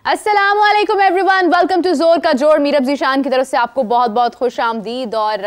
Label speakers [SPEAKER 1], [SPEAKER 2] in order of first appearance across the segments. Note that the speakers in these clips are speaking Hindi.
[SPEAKER 1] अस्सलामुअलैकुम एवरीवन, वेलकम टू जोर का जोर। मीरब जीशान की तरफ से आपको बहुत बहुत खुश आमदीद। और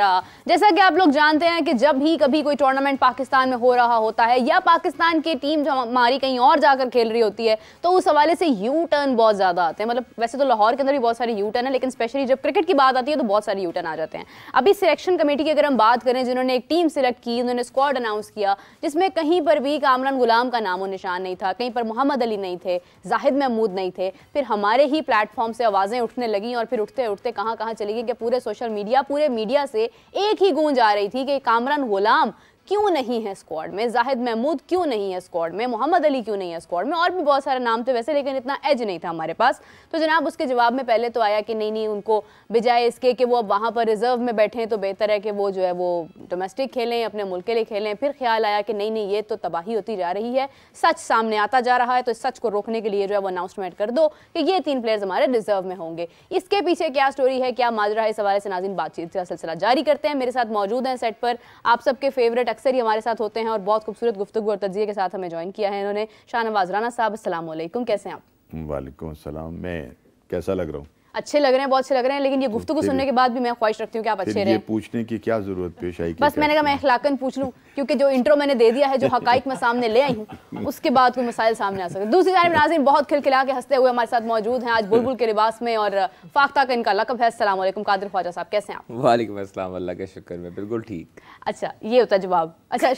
[SPEAKER 1] जैसा कि आप लोग जानते हैं कि जब भी कभी कोई टूर्नामेंट पाकिस्तान में हो रहा होता है या पाकिस्तान की टीम जो हमारी कहीं और जाकर खेल रही होती है तो उस हवाले से यू टर्न बहुत ज़्यादा आते हैं। मतलब वैसे तो लाहौर के अंदर भी बहुत सारे यू टर्न है, लेकिन स्पेशली जब क्रिकेट की बात आती है तो बहुत सारे यू टर्न आ जाते हैं। अभी सिलेक्शन कमेटी की अगर हम बात करें, जिन्होंने एक टीम सिलेक्ट की, उन्होंने स्क्वाड अनाउंस किया, जिसमें कहीं पर भी कामरान गुलाम का नामो निशान नहीं था, कहीं पर मोहम्मद अली नहीं थे, जाहिद महमूद नहीं थे। फिर हमारे ही प्लेटफॉर्म से आवाजें उठने लगी और फिर उठते उठते कहां कहां चली गई कि पूरे मीडिया से एक ही गूंज आ रही थी कि कामरान गुलाम क्यों नहीं है स्क्वाड में, जाहिद महमूद क्यों नहीं है स्क्वाड में, मोहम्मद अली क्यों नहीं है स्क्वाड में, और भी बहुत सारे नाम थे वैसे, लेकिन इतना एज नहीं था हमारे पास। तो जनाब उसके जवाब में पहले तो आया कि नहीं, उनको बजाय इसके कि वो अब वहाँ पर रिजर्व में बैठे तो बेहतर है कि वो जो है वो डोमेस्टिक खेलें, अपने मुल्क के लिए खेलें। फिर ख्याल आया कि नहीं, ये तो तबाही होती जा रही है, सच सामने आता जा रहा है, तो इस सच को रोकने के लिए जो है वो अनाउंसमेंट कर दो कि ये 3 प्लेयर्स हमारे रिजर्व में होंगे। इसके पीछे क्या स्टोरी है, क्या माजरा है, इस हवाले से नाज़रीन बातचीत का सिलसिला जारी करते हैं। मेरे साथ मौजूद हैं सेट पर आप सबके फेवरेट, अक्सर ही हमारे साथ होते हैं और बहुत खूबसूरत गुफ्तगू और तज्जिये के साथ हमें ज्वाइन किया है इन्होंने। शाहनवाज राना साहब, अस्सलाम वालेकुम, कैसे हैं आप?
[SPEAKER 2] वालेकुम अस्सलाम। मैं कैसा लग रहा हूँ?
[SPEAKER 1] अच्छे लग रहे हैं, बहुत अच्छे लग रहे हैं, लेकिन ये गुफ्तगू सुनने के बाद भी मैं ख्वाहिश रखती हूँ कि आप अच्छे रहें।
[SPEAKER 2] ये पूछने की क्या जरूरत पेश आई?
[SPEAKER 1] बस मैंने कहा मैं अखलाकन पूछ लूँ, क्योंकि जो इंट्रो मैंने दे दिया है, जो हकाइक मैं सामने ले आई हूँ, उसके बाद कोई मसाइल सामने आ सकते। दूसरी जानिब नाज़रीन बहुत खिलखिला के हंसते हुए हमारे साथ मौजूद हैं आज बुलबुल के लिबास में, और फाख्ता का इनका लक़ब है। अस्सलाम वालेकुम कादिर ख्वाजा साहब, कैसे हैं आप?
[SPEAKER 3] वालेकुम अस्सलाम, अल्लाह के शुक्र में बिल्कुल ठीक।
[SPEAKER 1] अच्छा, ये होता जवाब। अच्छा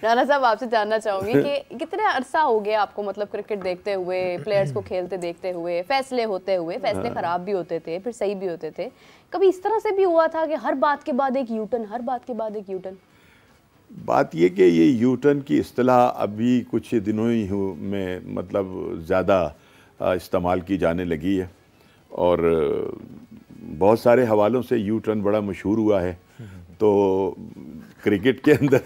[SPEAKER 1] राना साहब आपसे जानना चाहूंगी कि कितने अरसा हो गया आपको, मतलब क्रिकेट देखते हुए, प्लेयर्स को खेलते देखते हुए, फैसले होते हुए, फैसले खराब भी होते थे फिर सही भी होते थे, कभी इस तरह से भी हुआ था कि हर बात के बाद एक यूटर्न, हर बात के बाद एक यूटर्न?
[SPEAKER 2] बात ये कि ये यूटर्न की इस्तिलाह अभी कुछ दिनों ही में मतलब ज़्यादा इस्तेमाल की जाने लगी है, और बहुत सारे हवालों से यूटर्न बड़ा मशहूर हुआ है। तो क्रिकेट के अंदर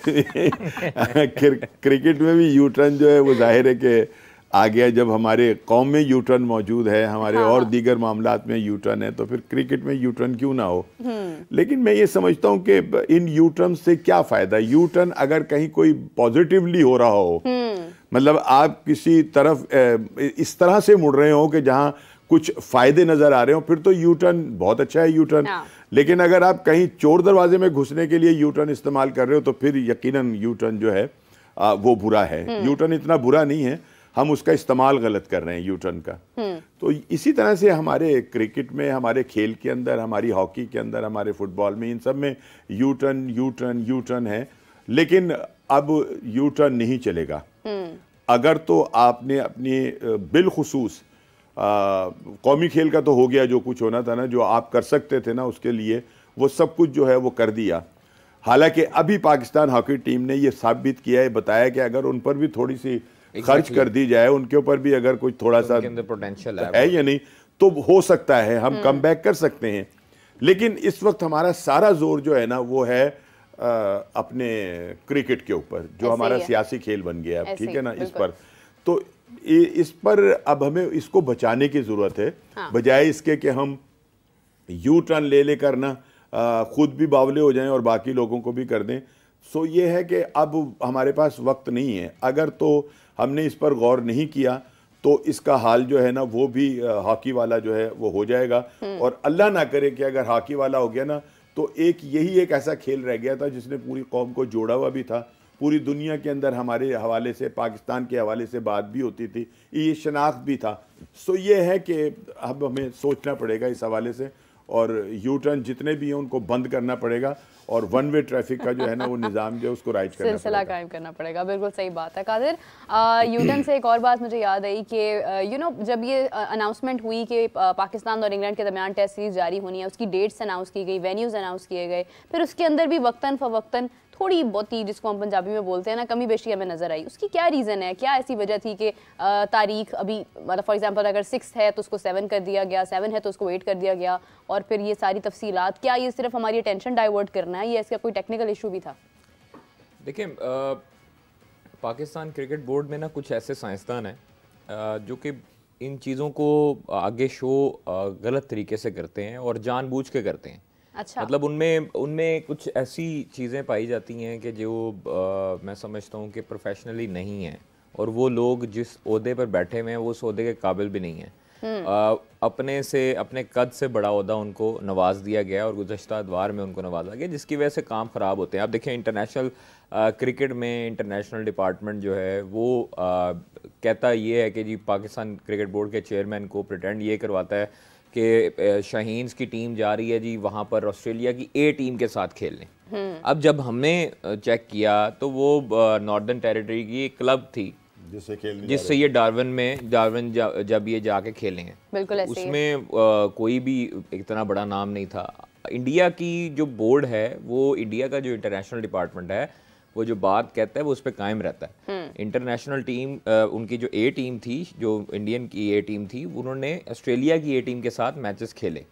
[SPEAKER 2] क्रिकेट में भी यूटर्न जो है वो जाहिर है कि आ गया। जब हमारे कौम में यूटर्न मौजूद है, हमारे और दीगर मामलात में यूटर्न है, तो फिर क्रिकेट में यूटर्न क्यों ना हो। लेकिन मैं ये समझता हूँ कि इन यूटर्न से क्या फ़ायदा। यूटर्न अगर कहीं कोई पॉजिटिवली हो रहा हो, मतलब आप किसी तरफ इस तरह से मुड़ रहे हो कि जहाँ कुछ फ़ायदे नज़र आ रहे हो, फिर तो यूटर्न बहुत अच्छा है यूटर्न। लेकिन अगर आप कहीं चोर दरवाजे में घुसने के लिए यूटर्न इस्तेमाल कर रहे हो तो फिर यकीनन यूटर्न जो है वो बुरा है। यूटर्न इतना बुरा नहीं है, हम उसका इस्तेमाल गलत कर रहे हैं यूटर्न का। तो इसी तरह से हमारे क्रिकेट में, हमारे खेल के अंदर, हमारी हॉकी के अंदर, हमारे फुटबॉल में, इन सब में यूटर्न यूटर्न यूटर्न है। लेकिन अब यूटर्न नहीं चलेगा। अगर तो आपने अपनी बिलखुसूस कौमी खेल का तो हो गया, जो कुछ होना था ना, जो आप कर सकते थे ना, उसके लिए वो सब कुछ जो है वो कर दिया। हालांकि अभी पाकिस्तान हॉकी टीम ने ये साबित किया है, बताया कि अगर उन पर भी थोड़ी सी खर्च कर दी जाए, उनके ऊपर भी अगर कुछ थोड़ा सा
[SPEAKER 3] पोटेंशियल
[SPEAKER 2] है या नहीं, तो हो सकता है हम कम बैक कर सकते हैं। लेकिन इस वक्त हमारा सारा जोर जो है ना वो है अपने क्रिकेट के ऊपर, जो हमारा सियासी खेल बन गया है, ठीक है ना, इस पर। तो इस पर अब हमें इसको बचाने की ज़रूरत है। बजाय इसके कि हम यू टर्न ले लेकर ना खुद भी बावले हो जाएं और बाकी लोगों को भी कर दें। सो ये है कि अब हमारे पास वक्त नहीं है। अगर तो हमने इस पर गौर नहीं किया तो इसका हाल जो है ना वो भी हॉकी वाला जो है वो हो जाएगा। और अल्लाह ना करे कि अगर हॉकी वाला हो गया ना, तो यही एक ऐसा खेल रह गया था जिसने पूरी कौम को जोड़ा हुआ भी था। पूरी दुनिया के अंदर हमारे हवाले से, पाकिस्तान के हवाले से बात भी होती थी, ये शनाख्त भी था। सो ये है कि अब हमें सोचना पड़ेगा इस हवाले से, और यू टर्न जितने भी हैं उनको बंद करना पड़ेगा, और वन वे ट्रैफिक का जो है ना वो निज़ाम जो है उसको राइट करना
[SPEAKER 1] सिलसिला कायम करना पड़ेगा। बिल्कुल सही बात है कादिर। यू टर्न से एक और बात मुझे याद आई कि जब ये अनाउंसमेंट हुई कि पाकिस्तान और इंग्लैंड के दरमियान टेस्ट सीरीज जारी होनी है, उसकी डेट्स अनाउंस की गई, वेन्यूज़ अनाउंस किए गए, फिर उसके अंदर भी वक्तन फ़वक्तन थोड़ी बहुत ही, जिसको हम पंजाबी में बोलते हैं ना, कमी बेशी हमें नजर आई। उसकी क्या रीज़न है, क्या ऐसी वजह थी कि तारीख अभी, मतलब फॉर एग्जांपल अगर 6 है तो उसको 7 कर दिया गया, 7 है तो उसको 8 कर दिया गया, और फिर ये सारी तफसीलात, क्या ये सिर्फ हमारी अटेंशन डाइवर्ट करना है या इसका कोई टेक्निकल इशू भी था?
[SPEAKER 3] देखिए, पाकिस्तान क्रिकेट बोर्ड में ना कुछ ऐसे साइंसदान हैं जो कि इन चीज़ों को आगे शो गलत तरीके से करते हैं और जानबूझ के करते हैं।
[SPEAKER 1] अच्छा।
[SPEAKER 3] मतलब उनमें कुछ ऐसी चीज़ें पाई जाती हैं कि जो मैं समझता हूँ कि प्रोफेशनली नहीं है, और वो लोग जिस ओहदे पर बैठे हुए हैं वो उस ओहदे के काबिल भी नहीं है। अपने कद से बड़ा ओहदा उनको नवाज दिया गया और गुज़श्ता अदवार में उनको नवाजा गया, जिसकी वजह से काम ख़राब होते हैं। आप देखें इंटरनेशनल क्रिकेट में इंटरनेशनल डिपार्टमेंट जो है वो कहता ये है कि जी पाकिस्तान क्रिकेट बोर्ड के चेयरमैन को प्रिटेंड ये करवाता है कि शाहीन्स की टीम जा रही है जी वहाँ पर ऑस्ट्रेलिया की ए टीम के साथ खेलने। अब जब हमने चेक किया तो वो नॉर्दर्न टेरिटरी की एक क्लब थी जिससे ये डार्विन जब ये जाके खेले हैं,
[SPEAKER 1] बिल्कुल ऐसे
[SPEAKER 3] उसमें कोई भी इतना बड़ा नाम नहीं था। इंडिया की जो बोर्ड है वो इंडिया का जो इंटरनेशनल डिपार्टमेंट है वो जो बात कहता है वो उस पर कायम रहता है। इंटरनेशनल टीम उनकी जो ए टीम थी, जो इंडियन की ए टीम थी, उन्होंने ऑस्ट्रेलिया की ए टीम के साथ मैचेस खेले।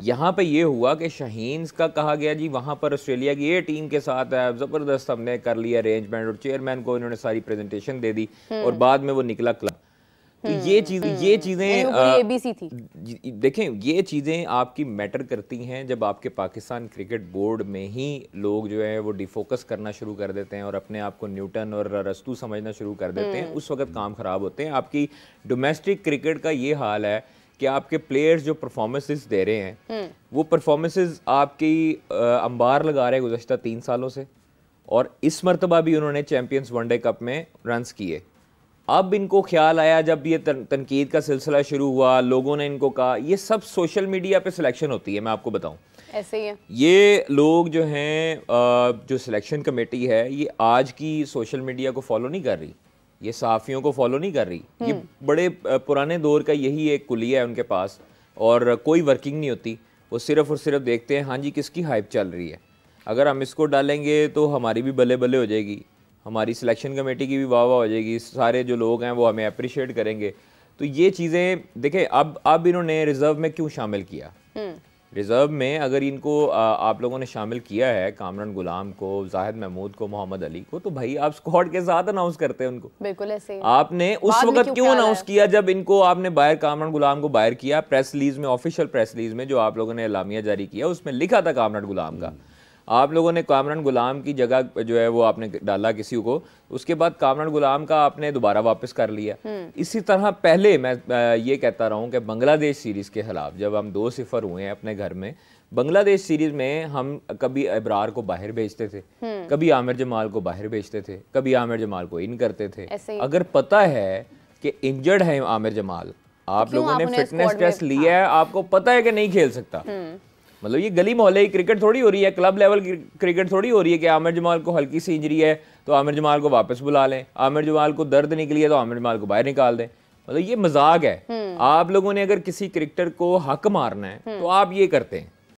[SPEAKER 3] यहाँ पे ये हुआ कि शाहीन्स का कहा गया जी वहाँ पर ऑस्ट्रेलिया की ए टीम के साथ ज़बरदस्त हमने कर लिया अरेंजमेंट और चेयरमैन को इन्होंने सारी प्रेजेंटेशन दे दी और बाद में वो निकला क्लब। तो ये चीज़ें
[SPEAKER 1] ABC थी।
[SPEAKER 3] देखें ये चीज़ें आपकी मैटर करती हैं जब आपके पाकिस्तान क्रिकेट बोर्ड में ही लोग जो है वो डिफोकस करना शुरू कर देते हैं और अपने आप को न्यूटन और रस्तू समझना शुरू कर देते हैं, उस वक्त काम ख़राब होते हैं। आपकी डोमेस्टिक क्रिकेट का ये हाल है कि आपके प्लेयर्स जो परफॉर्मेंसेस दे रहे हैं वो परफॉर्मेंसेस आपकी अंबार लगा रहे हैं गुज़श्ता 3 सालों से, और इस मरतबा भी उन्होंने चैम्पियंस वनडे कप में रन्स किए। अब इनको ख्याल आया जब ये तनकीद का सिलसिला शुरू हुआ, लोगों ने इनको कहा, ये सब सोशल मीडिया पे सिलेक्शन होती है, मैं आपको बताऊं
[SPEAKER 1] ऐसे ही है।
[SPEAKER 3] ये लोग जो हैं जो सिलेक्शन कमेटी है ये आज की सोशल मीडिया को फॉलो नहीं कर रही, ये सहाफ़ियों को फॉलो नहीं कर रही। ये बड़े पुराने दौर का यही एक कुलिया है उनके पास और कोई वर्किंग नहीं होती। वो सिर्फ और सिर्फ देखते हैं हाँ जी किसकी हाइप चल रही है, अगर हम इसको डालेंगे तो हमारी भी बल्ले बल्ले हो जाएगी, हमारी सिलेक्शन कमेटी की भी वाह वाह हो जाएगी, सारे जो लोग हैं वो हमें अप्रिशिएट करेंगे। तो ये चीज़ें देखें अब इन्होंने रिज़र्व में क्यों शामिल किया। रिज़र्व में अगर इनको आप लोगों ने शामिल किया है कामरान गुलाम को, जाहिद महमूद को, मोहम्मद अली को, तो भाई आप स्क्वाड के साथ अनाउंस करते हैं उनको।
[SPEAKER 1] बिल्कुल ऐसे ही।
[SPEAKER 3] आपने उस वक्त क्यों अनाउंस किया जब इनको आपने बाहर कामरान गुलाम को बाहर किया। प्रेस रिलीज में, ऑफिशियल प्रेस रिलीज में जो आप लोगों ने एलामिया जारी किया उसमें लिखा था कामरान गुलाम का, आप लोगों ने कामरान गुलाम की जगह जो है वो आपने डाला किसी को, उसके बाद कामरान गुलाम का आपने दोबारा वापस कर लिया। इसी तरह पहले मैं ये कहता रहा हूँ कि बांग्लादेश सीरीज़ के खिलाफ जब हम 2-0 हुए हैं अपने घर में, बांग्लादेश सीरीज़ में हम कभी इब्रार को बाहर भेजते थे, कभी आमिर जमाल को बाहर भेजते थे, कभी आमिर जमाल को इन करते थे। अगर पता है कि इंजर्ड है आमिर जमाल, आप लोगों ने फिटनेस टेस्ट लिया है, आपको पता है कि नहीं खेल सकता, मतलब ये गली मोहल्ले की क्रिकेट थोड़ी हो रही है, क्लब लेवल की क्रिकेट थोड़ी हो रही है कि आमिर जमाल को हल्की सी इंजरी है तो आमिर जमाल को वापस बुला लें, आमिर जमाल को दर्द निकली है तो आमिर जमाल को बाहर निकाल दें। मतलब ये मजाक है। आप लोगों ने अगर किसी क्रिकेटर को हक मारना है तो आप ये करते हैं।